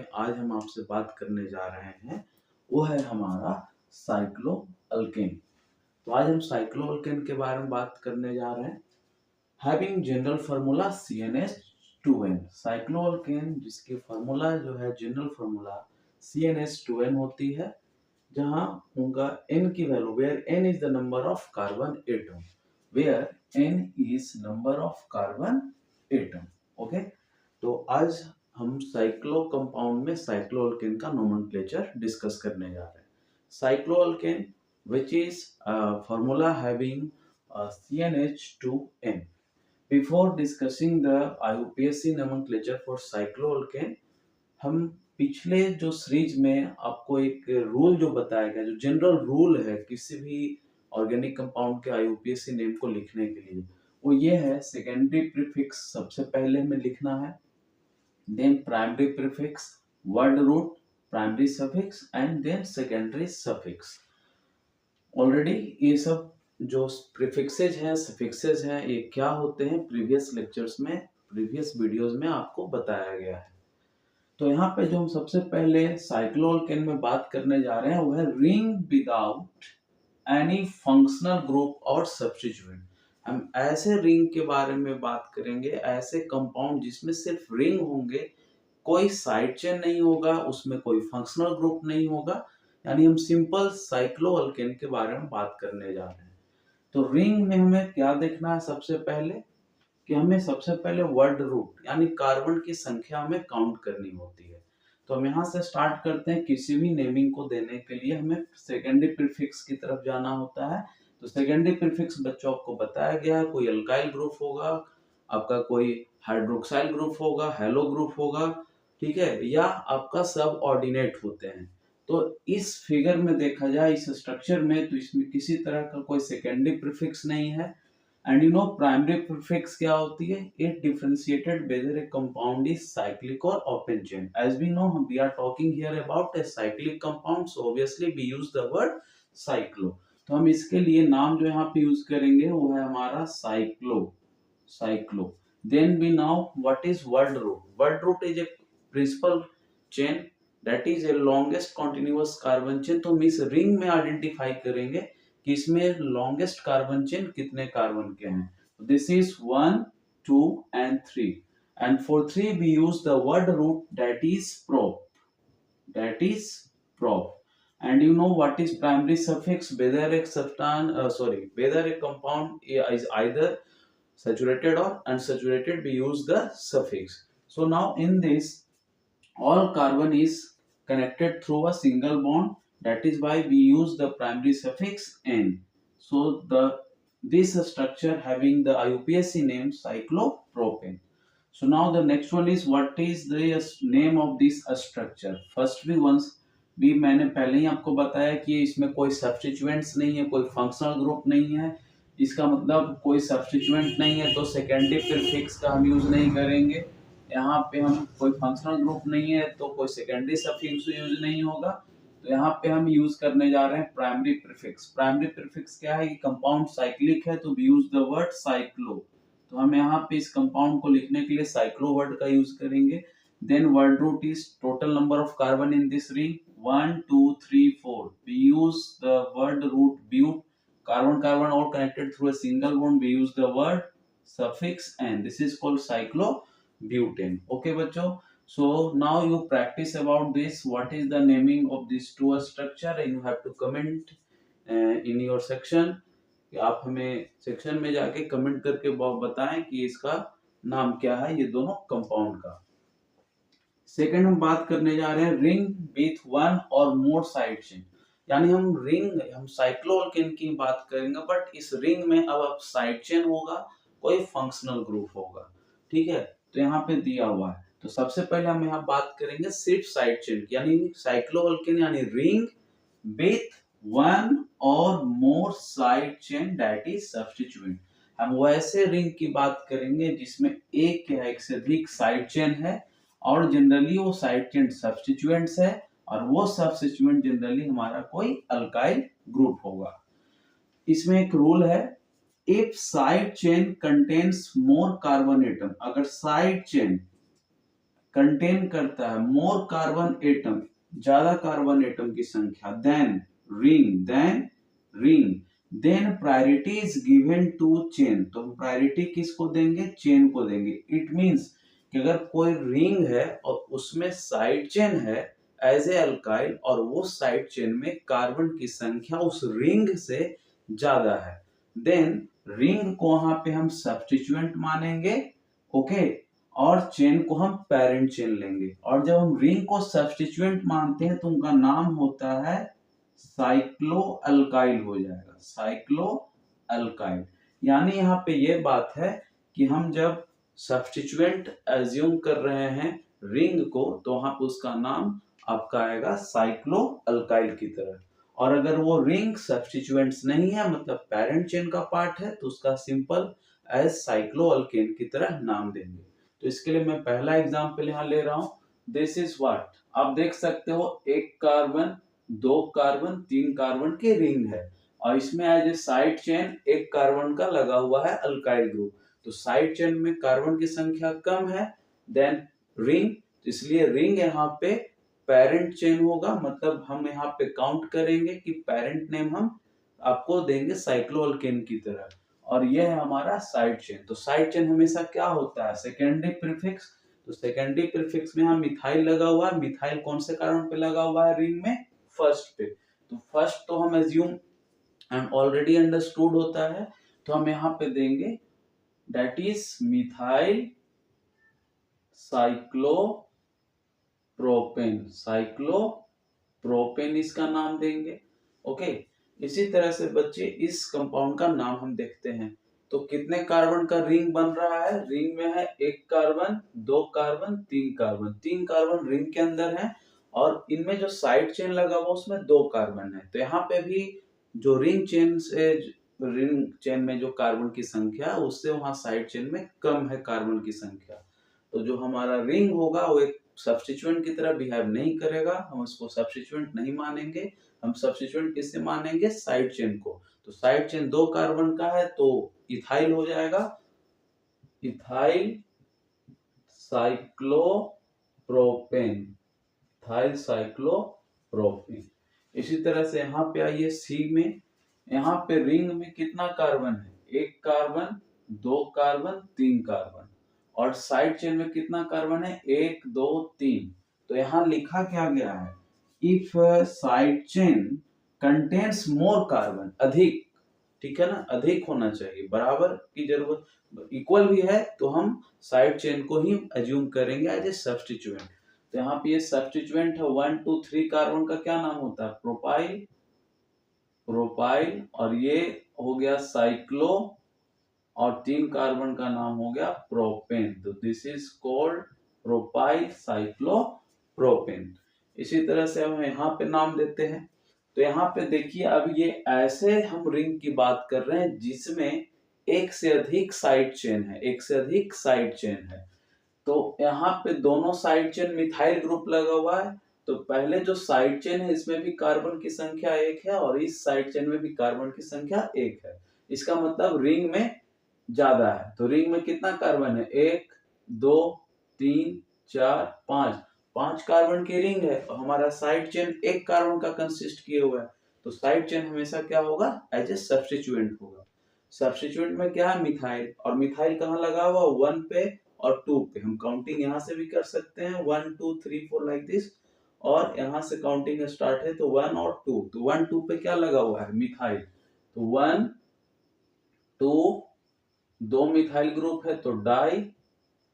में आज हम आपसे बात करने जा रहे हैं वो है हमारा साइक्लो अल्केन। तो आज हम साइक्लो अल्केन के बारे में बात करने जा रहे हैं। Having general formula CnH2n, cyclo alkane जिसकी फार्मूला जो है जनरल फार्मूला CnH2n होती है, जहां उनका n की value where n is the number of carbon atom, where n is number of carbon atom. Okay, तो आज हम साइक्लो कंपाउंड में साइक्लो अल्केन का नोमेनक्लेचर डिस्कस करने जा रहे हैं। Cyclo alkane which is a formula having CnH2n. Before discussing the IUPAC nomenclature for cycloalkane, हम पिछले जो सीरीज में आपको एक रूल जो बताया गया, जो जनरल रूल है किसी भी ऑर्गेनिक कंपाउंड के IUPAC नेम को लिखने के लिए, वो ये है सेकेंडरी प्रीफिक्स सबसे पहले में लिखना है, then primary prefix, word root, primary suffix and then secondary suffix. Already ये सब जो प्रीफिक्सेज हैं, सफिक्सेज हैं, ये क्या होते हैं प्रीवियस लेक्चर्स में, प्रीवियस वीडियोस में आपको बताया गया है। तो यहाँ पे जो हम सबसे पहले साइक्लोअल्केन में बात करने जा रहे हैं वो है ring without any functional group और सब्स्टिट्यूएंट। हम ऐसे रिंग के बारे में बात करेंगे, ऐसे कंपाउंड जिसमें सिर्फ रिंग होंगे, कोई साइड चेन नहीं होगा, उसमें कोई फंक्शनल ग्रुप नहीं होगा, यानी हम सिंपल साइक्लोअल्केन के बारे में बात करने जा रहे हैं। तो रिंग में हमें क्या देखना है, सबसे पहले कि हमें सबसे पहले वर्ड रूट यानी कार्बन की संख्या हमें काउंट करनी होती है। तो हम यहाँ से स्टार्ट करते हैं। किसी भी नेमिंग को देने के लिए हमें सेकेंडरी प्रीफिक्स की तरफ जाना होता है। तो सेकेंडरी प्रीफिक्स बच्चों आपको बताया गया है, कोई अल्काइल ग्रुप होगा, आपका कोई हाइड्रोक्साइल ग्रुप होगा, हेलो ग्रुप होगा, ठीक है, या आपका सब ऑर्डिनेट होते हैं। तो इस फिगर में देखा जाए, इस स्ट्रक्चर में, तो इसमें किसी तरह का कोई सेकेंडरी प्रीफिक्स नहीं है। And you know primary prefix क्या होती है, it differentiated whether a compound is cyclic or open chain. As we know, we are talking here about a cyclic compound, so obviously we use the word cyclo. तो हम इसके लिए नाम जो यहाँ पे यूज करेंगे वो है हमारा cyclo. Then we know what is word root. Word root is a principal chain that is a longest continuous carbon chain. तो हम इस रिंग में आइडेंटिफाई करेंगे कि इसमें लॉन्गेस्ट कार्बन चेन कितने कार्बन के हैं। This is 1, 2 and 3, and for 3 we use the word root that is prop. And you know what is primary suffix, whether a compound is either saturated or unsaturated, we use the suffix. So now in this, all carbon is connected through a single bond. That is why we use the primary suffix n. So this structure having the IUPAC name cyclopropane. So now the next one is what is the name of this structure. First भी मैंने पहले ही आपको बताया कि इसमें कोई substituents नहीं है, कोई फंक्शनल ग्रुप नहीं है। इसका मतलब कोई सब्स्टिट्यूएंट नहीं है तो सेकेंडरी प्रीफिक्स का हम यूज नहीं करेंगे। यहाँ पे हम कोई फंक्शनल ग्रुप नहीं है तो कोई सेकेंडरी सफिक्स यूज नहीं होगा। तो यहाँ पे हम यूज करने जा रहे हैं प्राइमरी प्रीफिक्स। प्राइमरी प्रीफिक्स क्या है कि कंपाउंड साइक्लिक है तो we use the word cyclo. तो हम यहाँ पे इस कंपाउंड को लिखने के लिए साइक्लो वर्ड का यूज करेंगे। Then word root is total number of carbon in this ring 1, 2, 3, 4. We use the word root but. Carbon all connected through a single bond. We use the word suffix n. This is called cyclobutane. Okay बच्चों, so now you practice about this. What is the naming of these two structure and you have to comment in your section. आप हमें section में जाके comment करके बताएं कि इसका नाम क्या है ये दोनों कंपाउंड का। सेकेंड हम बात करने जा रहे हैं रिंग विथ 1 और मोर साइड चेन। यानी हम साइक्लोअल्केन की बात करेंगे, बट इस रिंग में अब साइड चेन होगा, कोई फंक्शनल ग्रुप होगा, ठीक है। तो यहाँ पे दिया हुआ है। तो सबसे पहले हम यहाँ बात करेंगे सिर्फ साइड चेन, यानी साइक्लोअल्केन यानी रिंग विथ 1 और more side chain that is substituent. हम वैसे रिंग की बात करेंगे जिसमें एक या एक से अधिक साइड चेन है और जनरली वो साइड चेन सब्स्टिट्यूएंट्स है और वो सब्स्टिट्यूएंट जनरली हमारा कोई अल्काइल ग्रुप होगा। इसमें एक रूल है, if side chain contains more carbon atom, अगर साइड चेन कंटेन करता है मोर कार्बन एटम, ज्यादा कार्बन एटम की संख्या, then then priority is given to chain, तो प्रायोरिटी किसको देंगे, चेन को देंगे। इट मींस कि अगर कोई रिंग है और उसमें साइड चेन है एज ए अल्काइल और वो साइड चेन में कार्बन की संख्या उस रिंग से ज्यादा है, देन रिंग को वहां पे हम सब्स्टिट्यूएंट मानेंगे, ओके, और चेन को हम पेरेंट चेन लेंगे। और जब हम रिंग को सब्स्टिट्यूएंट मानते हैं तो उनका नाम होता है साइक्लो अल्काइल हो जाएगा, साइक्लो अल्काइल। यानी यहाँ पे ये बात है कि हम जब सब्स्टिट्यूएंट एज्यूम कर रहे हैं रिंग को तो वहां पे उसका नाम आपका आएगा साइक्लो अल्काइल की तरह। और अगर वो रिंग सब्स्टिट्यूएंट्स नहीं है मतलब पेरेंट चेन का पार्ट है तो उसका सिंपल एज साइक्लो अल्केन की तरह नाम देंगे। तो इसके लिए मैं पहला एग्जांपल यहाँ ले रहा हूं, दिस इज व्हाट, आप देख सकते हो एक कार्बन, दो कार्बन, तीन कार्बन की रिंग है और इसमें एज ए साइड चेन एक कार्बन का लगा हुआ है अल्काइल ग्रुप। तो साइड चेन में कार्बन की संख्या कम है देन रिंग, इसलिए रिंग यहाँ पे पेरेंट चेन होगा, मतलब हम यहाँ पे काउंट करेंगे कि पेरेंट नेम हम आपको देंगे साइक्लोअल्केन की तरह। और यह है हमारा साइड चेन। तो साइड चेन हमेशा क्या होता है, सेकेंडरी प्रीफिक्स। तो सेकेंडरी प्रीफिक्स में हम मिथाइल लगा हुआ है, मिथाइल कौन से कार्बन पे लगा हुआ है रिंग में, फर्स्ट पे। तो फर्स्ट तो हम एज्यूम एंड ऑलरेडी अंडरस्टूड होता है, तो हम यहाँ पे देंगे that is methyl cyclopropane, cyclopropane इसका नाम देंगे, ओके। इसी तरह से बच्चे इस कंपाउंड का नाम हम देखते हैं। तो कितने कार्बन का रिंग बन रहा है, रिंग में है एक कार्बन, दो कार्बन, तीन कार्बन, तीन कार्बन रिंग के अंदर है और इनमें जो साइड चेन लगा हुआ उसमें दो कार्बन है। तो यहाँ पे भी जो रिंग चेन से, रिंग चेन में जो कार्बन की संख्या उससे वहां साइड चेन में कम है कार्बन की संख्या। तो जो हमारा रिंग होगा वो एक सब्स्टिट्यूएंट की तरह बिहेव नहीं करेगा, हम उसको सब्स्टिट्यूएंट नहीं मानेंगे, हम सब्स्टिट्यूएंट किससे मानेंगे, साइड चेन को। तो साइड चेन दो कार्बन का है तो इथाइल हो जाएगा, इथाइल साइक्लोप्रोपेन, इथाइल साइक्लोप्रोपेन। इसी तरह से यहाँ पे आइए सी में, यहाँ पे रिंग में कितना कार्बन है, एक कार्बन, दो कार्बन, तीन कार्बन, और साइड चेन में कितना कार्बन है, एक, दो, तीन। तो यहाँ लिखा क्या गया है, if side chain contains more carbon, अधिक, ठीक है ना, अधिक होना चाहिए, बराबर की जरूरत, इक्वल भी है तो हम साइड चेन को ही एज्यूम करेंगे एज ए सब्स्टिट्यूएंट। तो यहाँ पे ये सब्स्टिट्यूएंट है 1 2 3 कार्बन का क्या नाम होता है, प्रोपाइल, प्रोपाइल, और ये हो गया साइक्लो, और तीन कार्बन का नाम हो गया प्रोपेन। तो this is called propyl cyclopropane. इसी तरह से हम यहाँ पे नाम देते हैं। तो यहाँ पे देखिए अब ये ऐसे हम रिंग की बात कर रहे हैं जिसमें एक से अधिक साइड चेन है, एक से अधिक साइड चेन है। तो यहाँ पे दोनों साइड चेन मिथाइल ग्रुप लगा हुआ है, तो पहले जो साइड चेन है इसमें भी कार्बन की संख्या एक है और इस साइड चेन में भी कार्बन की संख्या एक है। इसका मतलब रिंग में ज्यादा है। तो रिंग में कितना कार्बन है, एक, दो, तीन, चार, पांच, पांच कार्बन की रिंग है और हमारा साइड चेन एक कार्बन का कंसिस्ट किए हुआ है। तो साइड चेन हमेशा क्या होगा, एज ए सब्स्टिट्यूएंट होगा। सब्स्टिट्यूएंट में क्या है, मिथाइल, और मिथाइल कहाँ लगा हुआ, 1 पे और 2 पे। हम काउंटिंग यहाँ से भी कर सकते हैं 1 2 3 4 लाइक दिस, और यहाँ से काउंटिंग स्टार्ट है तो 1 और 2। तो 1 2 पे क्या लगा हुआ है, मिथाइल। तो 1 2, दो मिथाइल ग्रुप है तो डाई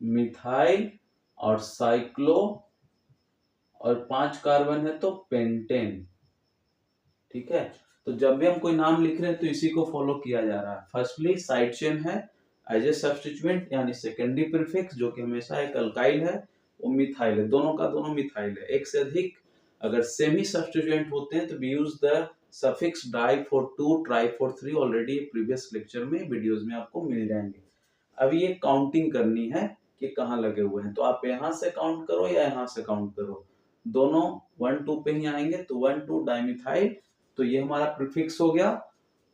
मिथाइल और साइक्लो, और 5 कार्बन है तो पेंटेन, ठीक है। तो जब भी हम कोई नाम लिख रहे हैं तो इसी को फॉलो किया जा रहा है। फर्स्टली साइड चेन है एज ए सब्स्टिट्यूएंट, यानी सेकेंडरी प्रीफिक्स जो कि हमेशा एक अल्काइल है, वो मिथाइल है, दोनों का दोनों मिथाइल है। एक से अधिक अगर सेमी सब्स्टिट्यूएंट होते हैं तो we use the suffix di for 2, tri for 3, already previous lecture में वीडियोस में आपको मिल जाएंगे। अभी ये काउंटिंग करनी है कि कहाँ लगे हुए हैं, तो आप यहाँ से काउंट करो या यहाँ से काउंट करो, दोनों 1 2 पे ही आएंगे। तो 1 2 डाइमिथाइल, तो ये हमारा प्रीफिक्स हो गया।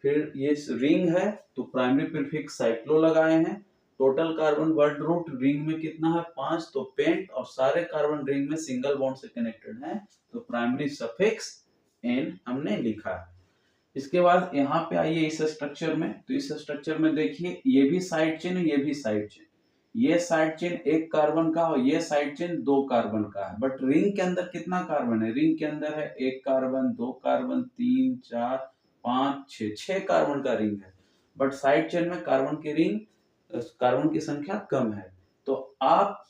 फिर ये रिंग है तो प्राइमरी प्रीफिक्स साइक्लो लगाए हैं, total carbon word root ring में कितना है 5, तो पेंट और सारे कार्बन रिंग में सिंगल बॉन्ड से कनेक्टेड है, तो प्राइमरी सफिक्स एन हमने लिखा है। इसके बाद यहाँ पे आइए इस स्ट्रक्चर में, तो इस स्ट्रक्चर में देखिए ये भी साइड चेन है, ये भी साइड चेन, ये साइड चेन एक कार्बन का और ये साइड चेन 2 कार्बन का है, बट रिंग के अंदर कितना कार्बन है, रिंग के अंदर है 1 कार्बन, 2 कार्बन, 3, 4, 5, 6 कार्बन का रिंग है, बट साइड चेन में कार्बन की संख्या कम है। तो आप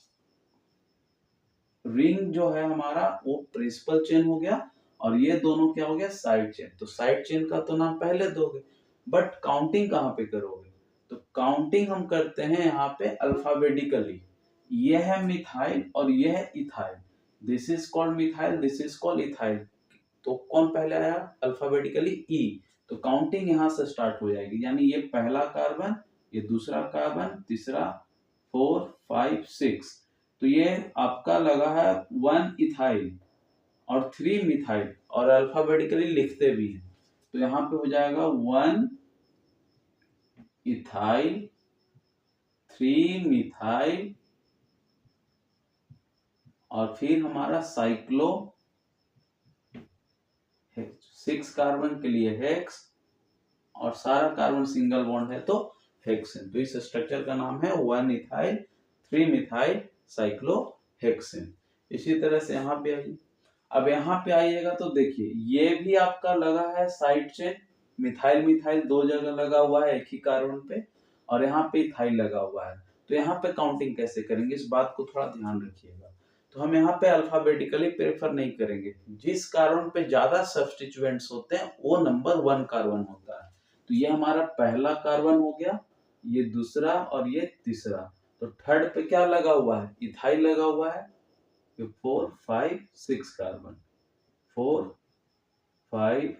रिंग जो है हमारा वो प्रिंसिपल चेन हो गया और ये दोनों क्या हो गया साइड चेन। तो साइड चेन का तो नाम पहले दोगे, बट काउंटिंग कहाँ पे करोगे, तो काउंटिंग हम करते हैं यहाँ पे अल्फाबेटिकली। ये है मिथाइल और ये है ethyl, this is called methyl, this is called ethyl. तो कौन पहले आया अल्फाबेटिकली ई, तो काउंटिंग यहाँ से स्टार्ट हो जाएगी, यानी ये पहला कार्बन, ये दूसरा कार्बन, तीसरा, 4, 5, 6, तो ये आपका लगा है 1 इथाइल और 3 मिथाइल, और अल्फाबेटिकली लिखते भी हैं, तो यहाँ पे हो जाएगा 1 इथाइल, 3 मिथाइल, और फिर हमारा साइक्लो 6 कार्बन के लिए हेक्स, और सारा कार्बन सिंगल बॉन्ड है तो हेक्सेन। तो इस स्ट्रक्चर का नाम है 1 इथाइल 3 मिथाइल साइक्लो हेक्सेन। इसी तरह से यहाँ पे आइए, अब यहाँ पे आइएगा तो देखिए ये भी आपका लगा है साइड चेन, मिथाइल मिथाइल 2 जगह लगा हुआ है एक ही कार्बन पे, और यहाँ पे इथाइल लगा हुआ है। तो यहाँ पे काउंटिंग कैसे करेंगे, इस बात को थोड़ा ध्यान रखिएगा। तो हम यहाँ पे अल्फाबेटिकली प्रेफर नहीं करेंगे, जिस कार्बन पे ज्यादा सब्स्टिट्यूएंट्स होते हैं वो नंबर 1 कार्बन होता है। तो ये हमारा पहला कार्बन हो गया, ये दूसरा और ये तीसरा। तो थर्ड पे क्या लगा हुआ है, इथाइल लगा हुआ है, 4, 5, 6 कार्बन, 4, 5,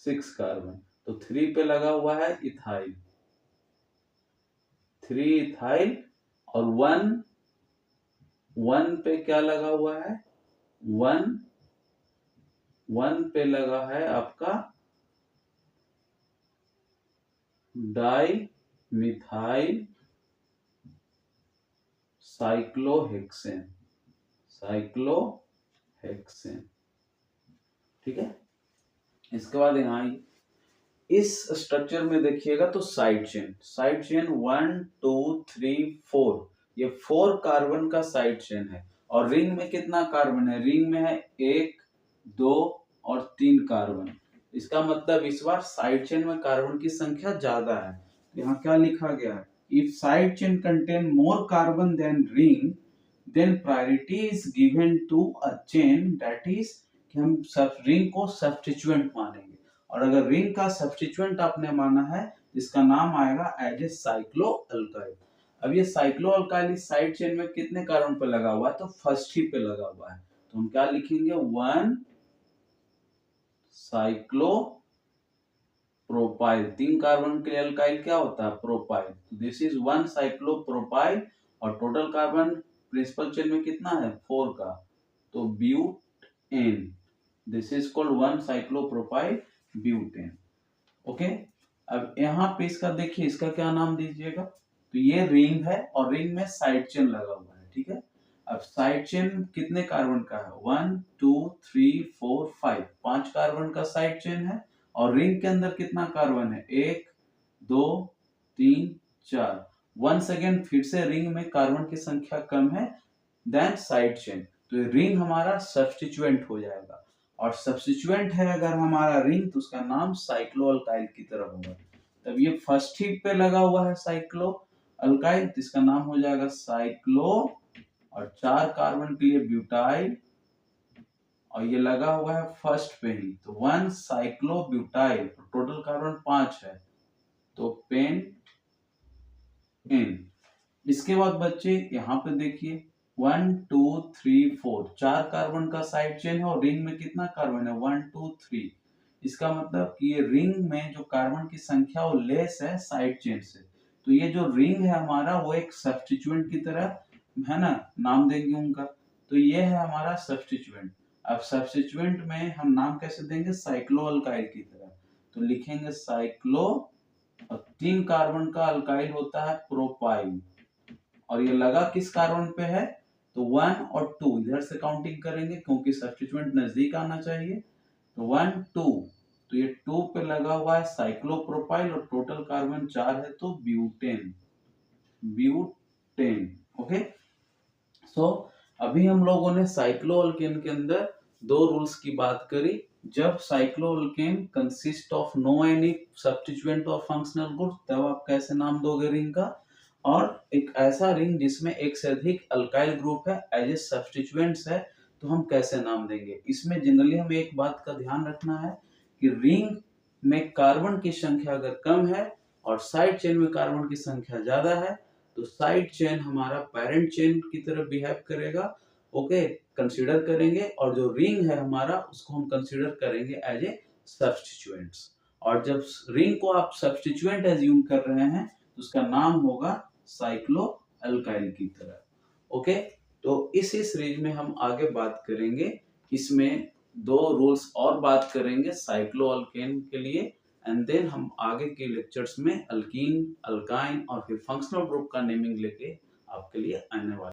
6 कार्बन। तो 3 पे लगा हुआ है इथाइल, 3 इथाइल, और 1 पे क्या लगा हुआ है, 1 पे लगा है आपका डाई मिथाइल साइक्लोहेक्सेन, साइक्लोहेक्सेन, ठीक है। इसके बाद यहाँ इस स्ट्रक्चर में देखिएगा तो साइड चेन 1, 2, 3, 4, ये 4 कार्बन का साइड चेन है, और रिंग में कितना कार्बन है, रिंग में है 1, 2 और 3 कार्बन। इसका मतलब इस बार साइड चेन में कार्बन की संख्या ज्यादा है। यहाँ क्या लिखा गया है, if side chain contain more carbon than ring then priority is given to a chain that is, कि हम सब रिंग को सब्स्टिट्यूएंट मानेंगे, और अगर रिंग का सब्स्टिट्यूएंट आपने माना है इसका नाम आएगा एज ए साइक्लो अल्काइल। अब ये साइक्लो अल्काइल साइड चेन में कितने कार्बन पे लगा हुआ है, तो फर्स्ट ही पे लगा हुआ है, तो हम क्या लिखेंगे 1 साइक्लो प्रोपाइल। 3 कार्बन के लिए अल्काइल क्या होता है, propyl, this is 1 cyclo propyl, और टोटल कार्बन प्रिंसिपल चेन में कितना है 4 का, तो butane, this is called 1 cyclo propyl butane. Okay, अब यहाँ पे इसका देखिए इसका क्या नाम दीजिएगा, तो ये रिंग है और रिंग में साइड चेन लगा हुआ है, ठीक है। अब साइड चेन कितने कार्बन का है, 1, 2, 3, 4, 5 कार्बन का साइड चेन है, और रिंग के अंदर कितना कार्बन है, 1, 2, 3, 4। वंस अगेन फिर से रिंग में कार्बन की संख्या कम है देन साइड चेन, तो रिंग हमारा सब्स्टिट्यूएंट हो जाएगा, और सब्स्टिट्यूएंट है अगर हमारा रिंग तो उसका नाम साइक्लो अल्काइल की तरह होगा। तब ये फर्स्ट हीट पे लगा हुआ है साइक्लो अल्काइल, तो इसका नाम हो जाएगा साइक्लो, और 4 कार्बन के लिए ब्यूटाइल, और ये लगा हुआ है फर्स्ट पे ही, तो 1 साइक्लो ब्यूटाइल, टोटल कार्बन 5 है, तो पेंट इन। इसके बाद बच्चे यहाँ पे देखिए 1, 2, 3, 4 4 कार्बन का साइड चेन है, और रिंग में कितना कार्बन है 1, 2, 3। इसका मतलब कि ये रिंग में जो कार्बन की संख्या वो लेस है साइड चेन से, तो ये जो रिंग है हमारा वो एक सब्स्टिट्यूएंट की तरह है ना, नाम देंगे उनका, तो ये है हमारा सब्स्टिट्यूएंट। अब सब्स्टिट्यूएंट में हम नाम कैसे देंगे, साइक्लो अल्काइल की तरह, तो लिखेंगे साइक्लो, और 3 कार्बन का अल्काइल होता है प्रोपाइल, और ये लगा किस कार्बन पे है, तो 1 और 2 इधर से काउंटिंग करेंगे क्योंकि सब्स्टिट्यूएंट नजदीक आना चाहिए। तो 1 2, तो ये 2 पे लगा हुआ है साइक्लोप्रोपाइल और टोटल कार्बन 4 है तो ब्यूटेन, ब्यूटेन। ओके, सो अभी हम लोगों ने साइक्लोअल्केन के अंदर दो रूल्स की बात करी। जब cycloalkane consist of no any substituent और फंक्शनल ग्रुप, तब आप कैसे नाम दोगे रिंग का। और एक ऐसा रिंग जिसमें एक से अधिक अल्काइल ग्रुप है एज ए सब्स्टिट्यूएंट्स है, तो हम कैसे नाम देंगे। इसमें जनरली हमें एक बात का ध्यान रखना है कि रिंग में कार्बन की संख्या अगर कम है और साइड चेन में कार्बन की संख्या ज्यादा है, तो साइड चेन हमारा पेरेंट चेन की तरह बिहेव करेगा। ओके, कंसीडर करेंगे, और जो रिंग है हमारा उसको हम कंसीडर करेंगे एज ए सब्स्टिट्यूएंट्स। और जब रिंग को आप सब्स्टिट्यूएंट एज्यूम कर रहे हैं तो उसका नाम होगा साइक्लो अल्काइल की तरह। ओके, तो इसी सीरीज में हम आगे बात करेंगे, इसमें दो रूल्स और बात करेंगे साइक्लो अल्केन के लिए, एंड देन हम आगे के लेक्चर्स में अल्कीन, अल्काइन और फिर फंक्शनल ग्रुप का नेमिंग लेके आपके लिए आने वाले